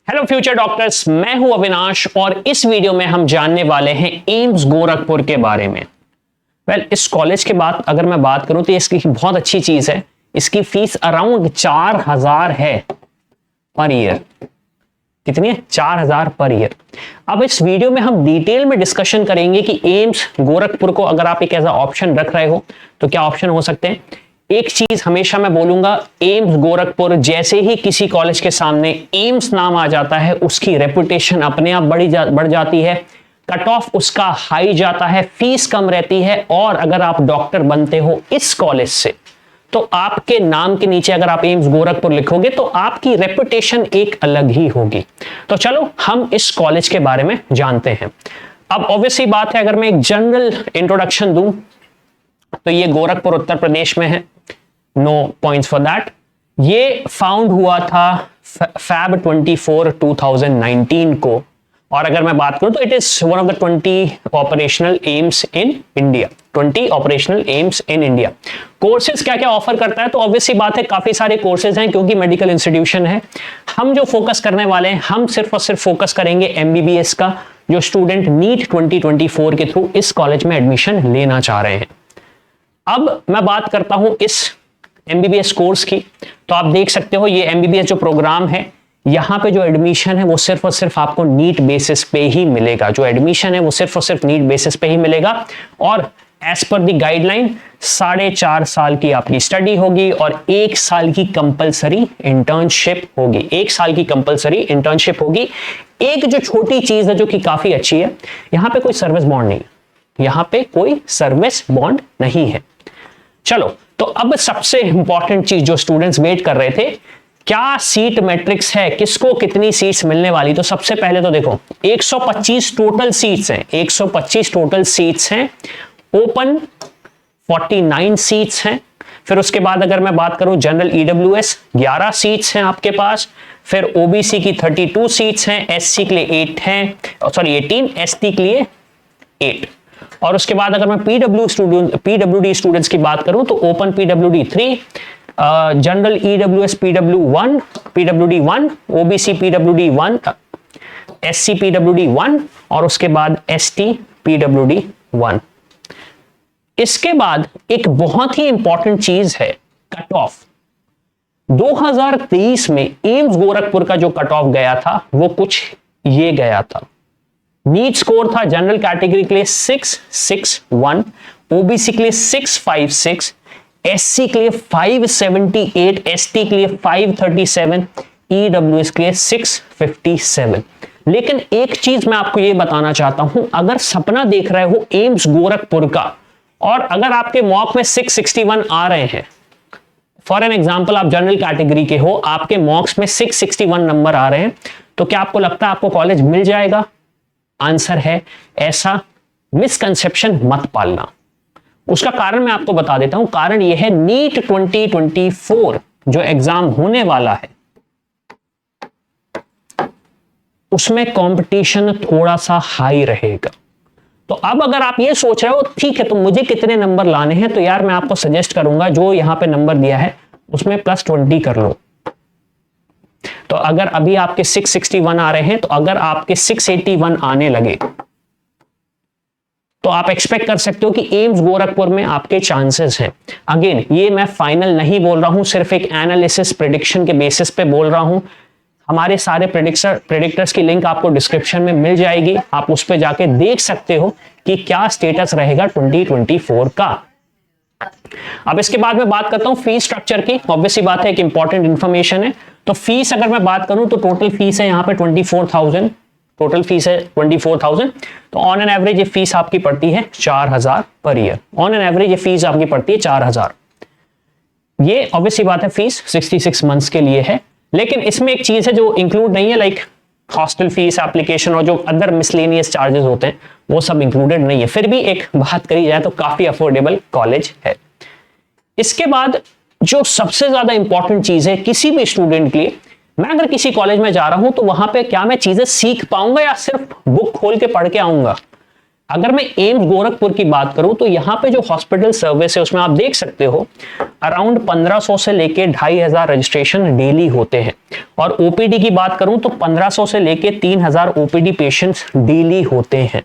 Hello future doctors, मैं हूं अविनाश और इस वीडियो में हम जानने वाले हैं एम्स गोरखपुर के बारे में। इस कॉलेज के बाद अगर मैं बात करूं तो इसकी बहुत अच्छी चीज है, इसकी फीस अराउंड 4000 है पर ईयर। कितनी है? 4000 पर ईयर। अब इस वीडियो में हम डिटेल में डिस्कशन करेंगे कि एम्स गोरखपुर को अगर आप एक ऐसा ऑप्शन रख रहे हो तो क्या ऑप्शन हो सकते हैं। एक चीज हमेशा मैं बोलूंगा, एम्स गोरखपुर जैसे ही किसी कॉलेज के सामने एम्स नाम आ जाता है उसकी रेपुटेशन अपने आप बढ़ जाती है, कट ऑफ उसका हाई जाता है, फीस कम रहती है और अगर आप डॉक्टर बनते हो इस कॉलेज से तो आपके नाम के नीचे अगर आप एम्स गोरखपुर लिखोगे तो आपकी रेपुटेशन एक अलग ही होगी। तो चलो हम इस कॉलेज के बारे में जानते हैं। अब ऑब्वियसली बात है, अगर मैं एक जनरल इंट्रोडक्शन दूं तो ये गोरखपुर उत्तर प्रदेश में है, नो पॉइंट्स फॉर दैट। ये फाउंड हुआ था Feb 24, 2019 को और अगर मैं बात करूं तो it is one of the 20 operational AIIMS in India. 20 operational AIIMS in India. Courses क्या क्या ऑफर करता है, तो ऑब्वियसली बात है काफी सारे कोर्सेज हैं क्योंकि मेडिकल इंस्टीट्यूशन है। हम जो फोकस करने वाले हैं, हम सिर्फ और सिर्फ फोकस करेंगे एमबीबीएस का, जो स्टूडेंट नीट 2024 के थ्रू इस कॉलेज में एडमिशन लेना चाह रहे हैं। अब मैं बात करता हूं इस एमबीबीएस कोर्स की, तो आप देख सकते हो ये एमबीबीएस जो प्रोग्राम है, यहां पे जो एडमिशन है वो सिर्फ और सिर्फ आपको नीट बेसिस पे ही मिलेगा। जो एडमिशन है वो सिर्फ और सिर्फ नीट बेसिस पे ही मिलेगा और एज पर द गाइडलाइन 4.5 साल की आपकी स्टडी होगी और 1 साल की कंपलसरी इंटर्नशिप होगी। 1 साल की कंपलसरी इंटर्नशिप होगी। एक जो छोटी चीज है जो कि काफी अच्छी है, यहां पे कोई सर्विस बॉन्ड नहीं है। यहां पे कोई सर्विस बॉन्ड नहीं है। चलो, तो अब सबसे इंपॉर्टेंट चीज जो स्टूडेंट्स वेट कर रहे थे, क्या सीट मैट्रिक्स है, किसको कितनी सीट्स मिलने वाली। तो सबसे पहले तो देखो 125 टोटल सीट्स हैं, 125 टोटल सीट्स हैं। ओपन 49 सीट्स हैं। फिर उसके बाद अगर मैं बात करूं जनरल ईडब्ल्यूएस 11 सीट्स हैं आपके पास। फिर ओबीसी की 32 सीट्स हैं, एससी के लिए 8 हैं, सॉरी 18, एसटी के लिए 8। और उसके बाद अगर मैं पीडब्ल्यूडी स्टूडेंट्स की बात करूं तो open PWD 3, general EWS PWD 1, OBC PWD 1, SC PWD 1 और उसके बाद एसटी पीडब्ल्यूडी 1। इसके बाद एक बहुत ही इंपॉर्टेंट चीज है, कट ऑफ। 2023 में एम्स गोरखपुर का जो कट ऑफ गया था वो कुछ ये गया था। नीट स्कोर था जनरल कैटेगरी के लिए 661, ओबीसी के लिए 656, एससी के लिए 578, एसटी के लिए 537, ईडब्ल्यूएस के लिए 657। लेकिन एक चीज मैं आपको ये बताना चाहता हूं, अगर सपना देख रहे हो एम्स गोरखपुर का और अगर आपके मॉक में 661 आ रहे हैं, फॉर एन एग्जाम्पल आप जनरल कैटेगरी के हो, आपके मॉक्स में 661 नंबर आ रहे हैं, तो क्या आपको लगता है आपको कॉलेज मिल जाएगा? आंसर है ऐसा मिसकंसेप्शन मत पालना। उसका कारण मैं आपको बता देता हूं। कारण यह है, नीट 2024 जो एग्जाम होने वाला है उसमें कंपटीशन थोड़ा सा हाई रहेगा। तो अब अगर आप ये सोच रहे हो ठीक है तो मुझे कितने नंबर लाने हैं, तो यार मैं आपको सजेस्ट करूंगा जो यहां पे नंबर दिया है उसमें +20 कर लो। तो अगर अभी आपके 661 आ रहे हैं, तो अगर आपके 681 आने लगे तो आप एक्सपेक्ट कर सकते हो कि एम्स गोरखपुर में आपके चांसेस हैं। अगेन ये मैं फाइनल नहीं बोल रहा हूं, सिर्फ एक एनालिसिस प्रेडिक्शन के बेसिस पे बोल रहा हूं। हमारे सारे प्रेडिक्टर्स की लिंक आपको डिस्क्रिप्शन में मिल जाएगी, आप उस पर जाके देख सकते हो कि क्या स्टेटस रहेगा 2024 का। अब इसके बाद मैं बात करता हूं फीस स्ट्रक्चर की। ऑब्वियसली बात है, एक इंपॉर्टेंट इंफॉर्मेशन है। तो फीस अगर मैं बात करूं तो टोटल फीस है यहां पे 24,000, टोटल फीस है 24,000। तो ऑन एन एवरेज ये फीस आपकी पड़ती है 4000 per year. On an average ये फीस आपकी पड़ती है 4000। ये ऑब्वियसली बात है फीस 66 मंथ्स के लिए है, लेकिन इसमें एक चीज है जो इंक्लूड नहीं है, लाइक हॉस्टल फीस, एप्लीकेशन और जो अदर मिसलेनियस चार्जेस होते हैं वो सब इंक्लूडेड नहीं है। फिर भी एक बात करी जाए तो काफी अफोर्डेबल कॉलेज है। इसके बाद जो सबसे ज्यादा इंपॉर्टेंट चीज है किसी भी स्टूडेंट के लिए, मैं अगर किसी कॉलेज में जा रहा हूं तो वहां पे क्या मैं चीजें सीख पाऊंगा या सिर्फ बुक खोल के पढ़ के आऊंगा? अगर मैं एम्स गोरखपुर की बात करूं तो यहाँ पे जो हॉस्पिटल सर्विस है उसमें आप देख सकते हो अराउंड 1500 से लेके 2500 रजिस्ट्रेशन डेली होते हैं, और ओपीडी की बात करूं तो 1500 से लेके 3000 ओपीडी पेशेंट्स डेली होते हैं।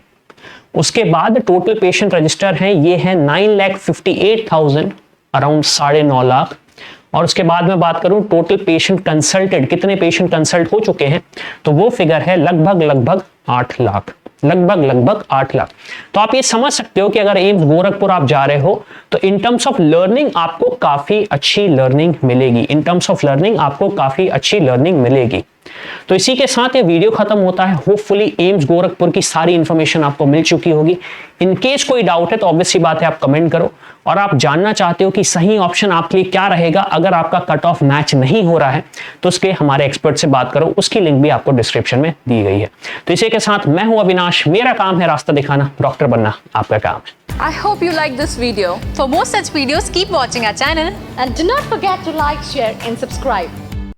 उसके बाद टोटल पेशेंट रजिस्टर हैं, ये है 9,58,000, अराउंड 9.5 लाख। और उसके बाद में बात करूं टोटल पेशेंट कंसल्टेड, कितने पेशेंट कंसल्ट हो चुके हैं, तो वो फिगर है लगभग 8 लाख, लगभग 8 लाख। तो आप ये समझ सकते हो कि अगर एम्स गोरखपुर आप जा रहे हो तो इन टर्म्स ऑफ लर्निंग आपको काफी अच्छी लर्निंग मिलेगी, इन टर्म्स ऑफ लर्निंग आपको काफी अच्छी लर्निंग मिलेगी। तो इसी के साथ ये वीडियो खत्म होता है। होपफुली एम्स गोरखपुर की सारी इंफॉर्मेशन आपको मिल चुकी होगी। इन केस कोई डाउट है तो ऑब्वियसली बात है आप कमेंट करो, और आप जानना चाहते हो कि सही ऑप्शन आपके लिए क्या रहेगा अगर आपका कट ऑफ मैच नहीं हो रहा है, तो उसके हमारे एक्सपर्ट से बात करो, उसकी लिंक भी आपको डिस्क्रिप्शन में दी गई है। तो इसी के साथ मैं हूं अविनाश, मेरा काम है रास्ता दिखाना, डॉक्टर बनना आपका काम है। I hope you like this video. For more such videos, keep watching our channel and do not forget to like, share and subscribe.